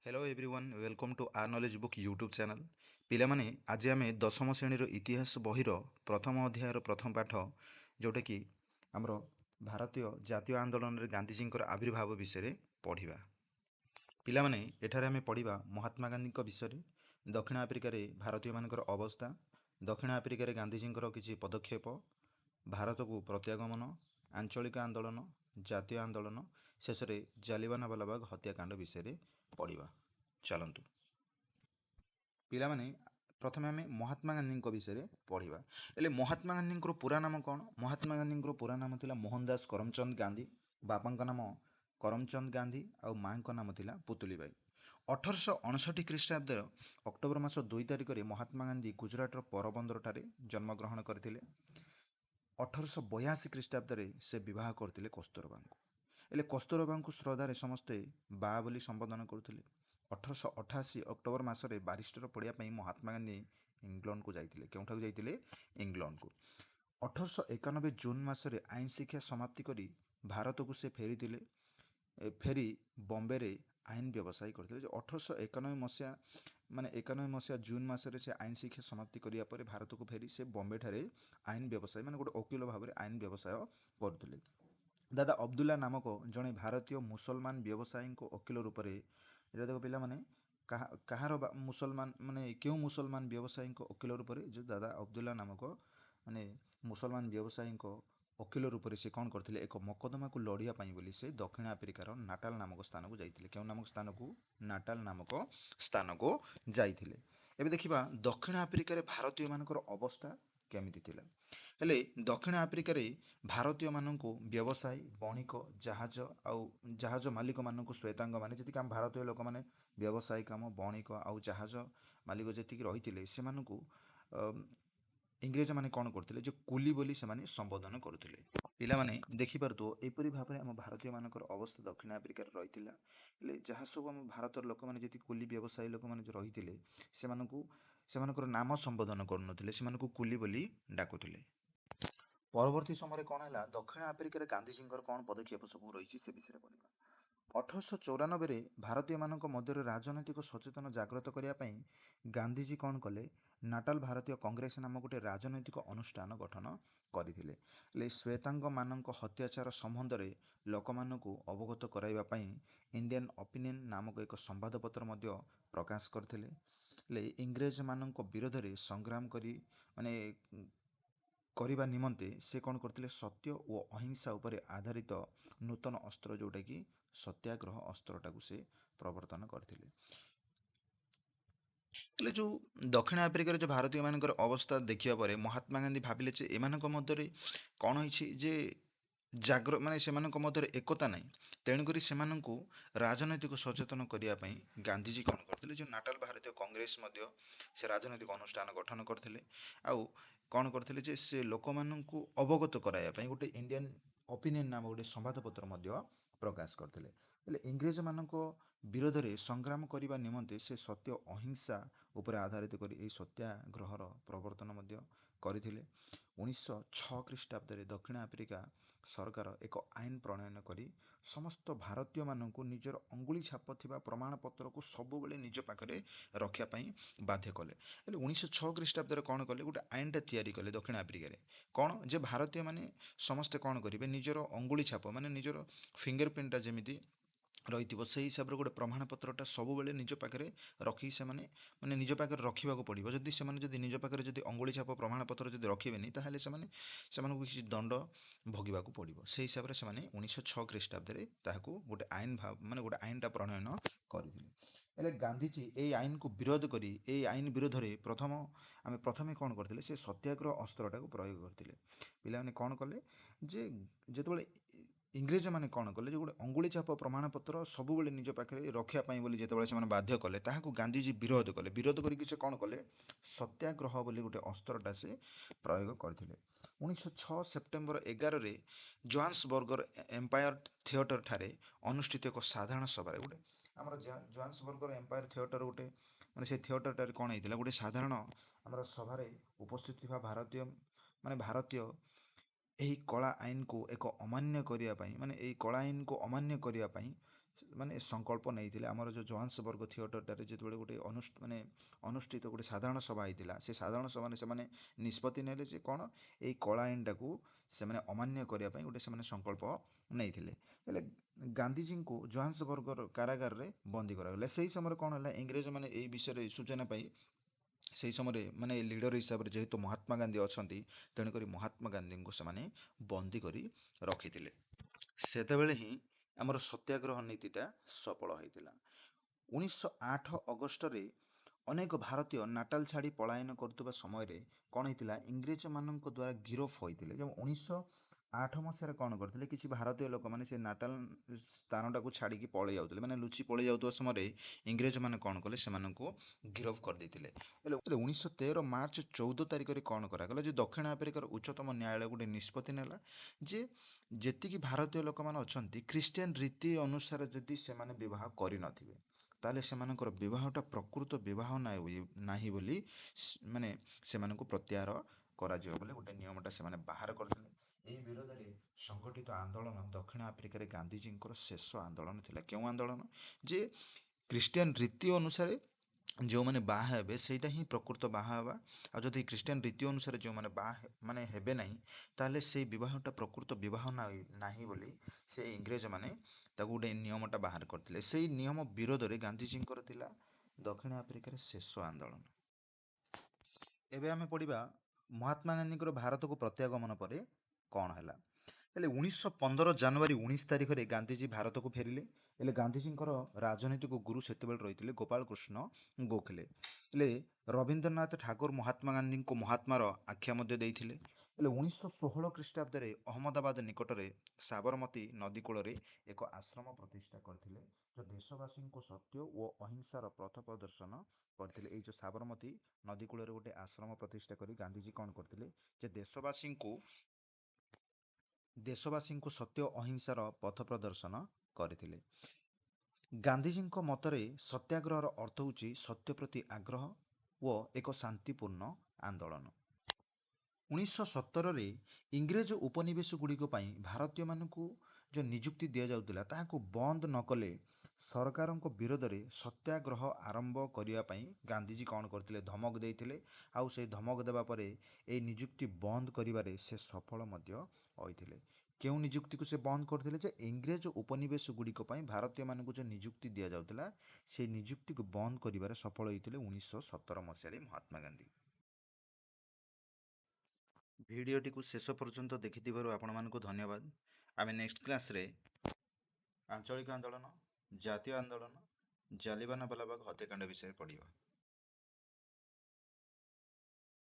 Hello everyone welcome to our knowledge book YouTube channel पिलामाने आज आम दशम श्रेणी इतिहास बहिर प्रथम अध्यायर प्रथम पाठ जोटा कि आमर भारतीय जातीय आंदोलन में गांधीजी आविर्भाव विषय पढ़ा पिलामाने एठारे आम पढ़ा महात्मा गांधी विषय दक्षिण आफ्रिकार भारतीय मानकर अवस्था दक्षिण आफ्रिकार गांधीजी किसी पदक्षेप भारत को प्रत्यागमन आंचलिक आंदोलन जातीय आंदोलन शेष में जालियानवाला बाग हत्याकांड विषय पढ़ा चलतु पिलामाने प्रथमे आम महात्मा गांधी विषय पढ़ा हेले महात्मा गांधी पूरा नाम कौन महात्मा गांधी पूरा नाम थिला मोहनदास करमचंद गांधी बापा नाम करमचंद गांधी आ माँ नाम थिला पुतली बाई 1859 ख्रीष्टाब्द अक्टोबर मास 2 तारिख में महात्मा गांधी गुजरात पोरबंदर ठारे जन्मग्रहण करते 1882 ख्रीष्टाब्द से बह करते कस्तूरबा को हेले कस्तूरबा को श्रद्धार समस्ते बा बोली संबोधन करुले 1888 अक्टोबर मसरे बारिस्टर पढ़ाई महात्मा गांधी इंग्लैंड को जाते क्यों जाते इंग्लैंड को 1891 जून मसरे आईन शिक्षा समाप्ति करी भारत को से फेरी बॉम्बे रे आईन व्यवसाय करते 1891 मसीहा माने 91 मसीहा जून मसरे से आईन शिक्षा समाप्ति करिया परे भारत को फेरी से बॉम्बे ठारे आईन व्यवसाय माने गोटे वकील भाव में आईन व्यवसाय करते दादा अब्दुल्ला नामक जड़े भारतीय मुसलमान व्यवसायी वकील रूप से ये देख पिला माने कहार मुसलमान माने क्यों मुसलमान व्यवसायी वकील रूप से जो दादा अब्दुल्ला नामक माने मुसलमान व्यवसायी वकील रूप से कौन करते एक मकदमा को लड़िया बोली से दक्षिण आफ्रिकार नाटाल नामक स्थान को जाइए क्यों नामक स्थान को नाटाल नामक स्थान को जाइए एबे देखिबा दक्षिण आफ्रिकार भारतीय मानकर अवस्था केमिति थिला हेले दक्षिण आफ्रिकार भारतीय मानक व्यवसायी बणिक जहाज आउ जहाज मालिक मानक श्वेतांग माने जति हम भारतीय लोक माने व्यवसायी काम बणिक आउ जहाज मालिक जति रही से इंग्रेज माने कौन करते जो कुली बोली से माने संबोधन करुले पिला माने देखि पारतो एपरि भाव में आम भारतीय मानकर अवस्था दक्षिण आफ्रिकार रही है जहाँ सब आम भारत लोक मैंने जी कुली व्यवसायी लोक मैंने जो रही से नाम संबोधन करुन कुली बोली डाकुले परवर्ती समय कौन है दक्षिण आफ्रिकार गांधीजी कौन पदक्षेप सब रही से विषय पढ़ा 1894 भारतीय मानक मध्य राजनैतिक सचेतन जागृत करने गांधीजी कौन कले नाटाल भारतीय कांग्रेस नामक गोटे राजनैतिक अनुष्ठान गठन करते श्वेतांग मानक हत्याचार संबंध में लोक मानक अवगत कराइबा इंडियन ओपिनियन नामक एक संवादपत्र प्रकाश करते इंग्रेज मानक विरोध में संग्राम करी माने करने निमंते से कौन करते सत्य और अहिंसा उपर आधारित नूतन अस्त्र जोटा कि सत्याग्रह अस्त्रटा को से प्रवर्तन करते जो दक्षिण आफ्रिकार जो भारतीय मानकर अवस्था देखिया परे महात्मा गांधी भाविले जे एमानक मध्यरे कौन होइछि जे जाग्र माने सेमानक मध्यरे एकता नहीं तेणुकरी सेमानंकु राजनैतिक सचेतन करने गांधीजी कौन करते जो नाटाल भारतीय कांग्रेस मध्य से राजनैतिक अनुष्ठान गठन करते आउ कौन करते जे से लोक मानंकु अवगत कराया गोटे इंडियन ओपिनियन नाम गोटे संवादपत्र प्रकाश करते इंग्रेज मानक विरोध में संग्राम करने निमंते से सत्य अहिंसा उपर आधारित कर सत्याग्रहर प्रवर्तन करते 1906 ख्रीष्टाब्द दक्षिण आफ्रिका सरकार एक आईन प्रणयन करी समस्त भारतीय मानक निजर अंगुली छाप थिबा प्रमाणपत्र को सबुबले निज पाखरे रखापी बाध्य कले 1906 ख्रीष्टाब्द कौन कले गोटे आईनटा तैयारी कले दक्षिण आफ्रिकार कौन जे भारतीय माने समस्ते कौन करेंगे निजर अंगुली छाप माने निजर फिंगर प्रिंटा जमी रही से हिसाब से गोटे प्रमाणपत्रटा सब बेले निज पाखे रखी से माने निज पाखे रखा पड़ो जदि से निज पाखे जब अंगुली छाप प्रमाणपत्र जब रखेनि ताहले से किसी दंड भोगवाक पड़ो से हिसाब से 1906 ख्रीष्टाब्द गोटे आईन भाव माने गोटे आईनटा प्रणयन करते गांधीजी ये आईन को विरोध करी ये आईन विरोध में प्रथम कौन करते से सत्याग्रह अस्त्रटा को प्रयोग करते पिला कौन कले जे जिते इंग्रेज माने कौन कले जो गोटे अंगुली छाप प्रमाणपत्र सबुबले निज पाखे रखापी बोली जिते से बाध्य कले ताहाकू गांधीजी विरोध कले विरोध करके से कौन कले सत्याग्रह बोली गोटे अस्त्रटा से प्रयोग करते 1906 सेप्टेम्बर 11 रे जोहान्सबर्गर एम्पायर थिएटर ठारे अनुष्ठित एक साधारण सभा गोटे आम जोहान्सबर्गर एम्पायर थिएटर गोटे माने से थिएटर टारे कौन होता गोटे साधारण आम सभा उपस्थित भारतीय माने भारतीय यही कला आईन को एक अमान्य करने माने यही कला आईन को अमान्य करने ମାନେ ସଂକଳ୍ପ ନେଇଥିଲେ। ଆମର ଯେଉଁ ଜୋହାନ୍ସବର୍ଗ ଥିଏଟରଟାରେ ଯେତେବେଳେ ଗୋଟେ ମାନେ ଅନୁଷ୍ଠିତ ଗୋଟେ ସାଧାରଣ ସଭା ହେଇଥିଲା, ସେ ସାଧାରଣ ସଭାରେ ସେମାନେ ନିଷ୍ପତ୍ତି ନେଲେ ଯେ କ'ଣ ଏଇ କଳା ଆଇନଟାକୁ ସେମାନେ ଅମାନ୍ୟ କରିବା ପାଇଁ ଗୋଟେ ସେମାନେ ସଂକଳ୍ପ ନେଇଥିଲେ। ହେଲେ ଗାନ୍ଧିଜୀଙ୍କୁ ଜୋହାନ୍ସବର୍ଗର କାରାଗାରରେ ବନ୍ଦୀ କରାଗଲା। ସେହି ସମୟରେ କ'ଣ ହେଲା, ଇଂରେଜମାନେ ଏଇ ବିଷୟରେ ସୂଚନା ପାଇ ସେହି ସମୟରେ ମାନେ ଲିଡର ହିସାବରେ ଯେହେତୁ ମହାତ୍ମା ଗାନ୍ଧୀ ଅଛନ୍ତି, ତେଣୁକରି ମହାତ୍ମା ଗାନ୍ଧୀଙ୍କୁ ସେମାନେ ବନ୍ଦୀ କରି ରଖିଥିଲେ। ସେତେବେଳେ ହିଁ ଆମର ସତ୍ୟାଗ୍ରହ ନୀତିଟା ସଫଳ ହୋଇଥିଲା। 1908 ଅଗଷ୍ଟରେ ଅନେକ ଭାରତୀୟ ନାଟାଲ ଛାଡ଼ି ପଳାୟନ କରୁଥିବା ସମୟରେ କ'ଣ ହେଇଥିଲା, ଇଂରେଜମାନଙ୍କ ଦ୍ୱାରା ଗିରଫ ହୋଇଥିଲେ। ଯେଉଁ 1908 ମସିହାରେ କ'ଣ କରିଥିଲେ, କିଛି ଭାରତୀୟ ଲୋକମାନେ ସେ ନାଟାଲ ସ୍ଥାନଟାକୁ ଛାଡ଼ିକି ପଳେଇ ଯାଉଥିଲେ, ମାନେ ଲୁଚି ପଳେଇ ଯାଉଥିବା ସମୟରେ ଇଂରେଜମାନେ କ'ଣ କଲେ, ସେମାନଙ୍କୁ ଗିରଫ କରିଦେଇଥିଲେ। ହେଲେ 1913 ମାର୍ଚ୍ଚ 14 ତାରିଖରେ କ'ଣ କରାଗଲା, ଯେ ଦକ୍ଷିଣ ଆଫ୍ରିକାର ଉଚ୍ଚତମ ନ୍ୟାୟାଳୟ ଗୋଟେ ନିଷ୍ପତ୍ତି ନେଲା ଯେ ଯେତିକି ଭାରତୀୟ ଲୋକମାନେ ଅଛନ୍ତି, ଖ୍ରୀଷ୍ଟିଆନ ରୀତି ଅନୁସାରେ ଯଦି ସେମାନେ ବିବାହ କରିନଥିବେ, ତାହେଲେ ସେମାନଙ୍କର ବିବାହଟା ପ୍ରକୃତ ବିବାହ ନାହିଁ ବୋଲି ମାନେ ସେମାନଙ୍କୁ ପ୍ରତ୍ୟାହାର କରାଯିବ ବୋଲି ଗୋଟେ ନିୟମଟା ସେମାନେ ବାହାର କରିଥିଲେ। ଏହି ବିରୋଧରେ ସଂଗଠିତ ଆନ୍ଦୋଳନ ଦକ୍ଷିଣ ଆଫ୍ରିକାରେ ଗାନ୍ଧିଜୀଙ୍କର ଶେଷ ଆନ୍ଦୋଳନ ଥିଲା। କେଉଁ ଆନ୍ଦୋଳନ? ଯେ ଖ୍ରୀଷ୍ଟିଆନ ରୀତି ଅନୁସାରେ ଯେଉଁମାନେ ବାହା ହେବେ ସେଇଟା ହିଁ ପ୍ରକୃତ ବାହା ହେବା, ଆଉ ଯଦି ଖ୍ରୀଷ୍ଟିଆନ ରୀତି ଅନୁସାରେ ଯେଉଁମାନେ ମାନେ ହେବେ ନାହିଁ, ତାହେଲେ ସେଇ ବିବାହଟା ପ୍ରକୃତ ବିବାହ ନାହିଁ ବୋଲି ସେ ଇଂରେଜମାନେ ତାକୁ ଗୋଟେ ନିୟମଟା ବାହାର କରିଥିଲେ। ସେଇ ନିୟମ ବିରୋଧରେ ଗାନ୍ଧିଜୀଙ୍କର ଥିଲା ଦକ୍ଷିଣ ଆଫ୍ରିକାରେ ଶେଷ ଆନ୍ଦୋଳନ। ଏବେ ଆମେ ପଢ଼ିବା ମହାତ୍ମା ଗାନ୍ଧୀଙ୍କର ଭାରତକୁ ପ୍ରତ୍ୟାଗମନ ପରେ କ'ଣ ହେଲା। ହେଲେ 1915 ଜାନୁଆରୀ 19 ତାରିଖରେ ଗାନ୍ଧିଜୀ ଭାରତକୁ ଫେରିଲେ। ହେଲେ ଗାନ୍ଧିଜୀଙ୍କର ରାଜନୈତିକ ଗୁରୁ ସେତେବେଳେ ରହିଥିଲେ ଗୋପାଳ କୃଷ୍ଣ ଗୋଖଲେ। ହେଲେ ରବୀନ୍ଦ୍ରନାଥ ଠାକୁର ମହାତ୍ମା ଗାନ୍ଧୀଙ୍କୁ ମହାତ୍ମାର ଆଖ୍ୟା ମଧ୍ୟ ଦେଇଥିଲେ। ହେଲେ 1916 ଖ୍ରୀଷ୍ଟାବ୍ଦରେ ଅହମ୍ମଦାବାଦ ନିକଟରେ ସାବରମତୀ ନଦୀ କୂଳରେ ଏକ ଆଶ୍ରମ ପ୍ରତିଷ୍ଠା କରିଥିଲେ, ଯେଉଁ ଦେଶବାସୀଙ୍କୁ ସତ୍ୟ ଓ ଅହିଂସାର ପଥ ପ୍ରଦର୍ଶନ କରିଥିଲେ। ଏଇ ଯେଉଁ ସାବରମତୀ ନଦୀ କୂଳରେ ଗୋଟେ ଆଶ୍ରମ ପ୍ରତିଷ୍ଠା କରି ଗାନ୍ଧିଜୀ କ'ଣ କରିଥିଲେ, ଯେ ଦେଶବାସୀଙ୍କୁ ସତ୍ୟ ଅହିଂସାର ପଥ ପ୍ରଦର୍ଶନ କରିଥିଲେ। ଗାନ୍ଧିଜୀଙ୍କ ମତରେ ସତ୍ୟାଗ୍ରହର ଅର୍ଥ ହେଉଛି ସତ୍ୟ ପ୍ରତି ଆଗ୍ରହ ଓ ଏକ ଶାନ୍ତିପୂର୍ଣ୍ଣ ଆନ୍ଦୋଳନ। 1917ରେ ଇଂରେଜ ଉପନିବେଶ ଗୁଡ଼ିକ ପାଇଁ ଭାରତୀୟମାନଙ୍କୁ ଯେଉଁ ନିଯୁକ୍ତି ଦିଆଯାଉଥିଲା, ତାହାକୁ ବନ୍ଦ ନ କଲେ ସରକାରଙ୍କ ବିରୋଧରେ ସତ୍ୟାଗ୍ରହ ଆରମ୍ଭ କରିବା ପାଇଁ ଗାନ୍ଧିଜୀ କ'ଣ କରିଥିଲେ, ଧମକ ଦେଇଥିଲେ। ଆଉ ସେଇ ଧମକ ଦେବା ପରେ ଏଇ ନିଯୁକ୍ତି ବନ୍ଦ କରିବାରେ ସେ ସଫଳ ମଧ୍ୟ ହୋଇଥିଲେ। କେଉଁ ନିଯୁକ୍ତିକୁ ସେ ବନ୍ଦ କରିଥିଲେ, ଯେ ଇଂରେଜ ଉପନିବେଶ ଗୁଡ଼ିକ ପାଇଁ ଭାରତୀୟମାନଙ୍କୁ ଯେଉଁ ନିଯୁକ୍ତି ଦିଆଯାଉଥିଲା, ସେଇ ନିଯୁକ୍ତିକୁ ବନ୍ଦ କରିବାରେ ସଫଳ ହୋଇଥିଲେ 1917 ମସିହାରେ ମହାତ୍ମା ଗାନ୍ଧୀ। ଭିଡ଼ିଓଟିକୁ ଶେଷ ପର୍ଯ୍ୟନ୍ତ ଦେଖିଥିବାରୁ ଆପଣମାନଙ୍କୁ ଧନ୍ୟବାଦ। ଆମେ ନେକ୍ସଟ କ୍ଲାସ୍ରେ ଆଞ୍ଚଳିକ ଆନ୍ଦୋଳନ, ଜାତୀୟ ଆନ୍ଦୋଳନ, ଜାଲିଆନାୱାଲାବାଗ ହତ୍ୟାକାଣ୍ଡ ବିଷୟରେ ପଢ଼ିବା।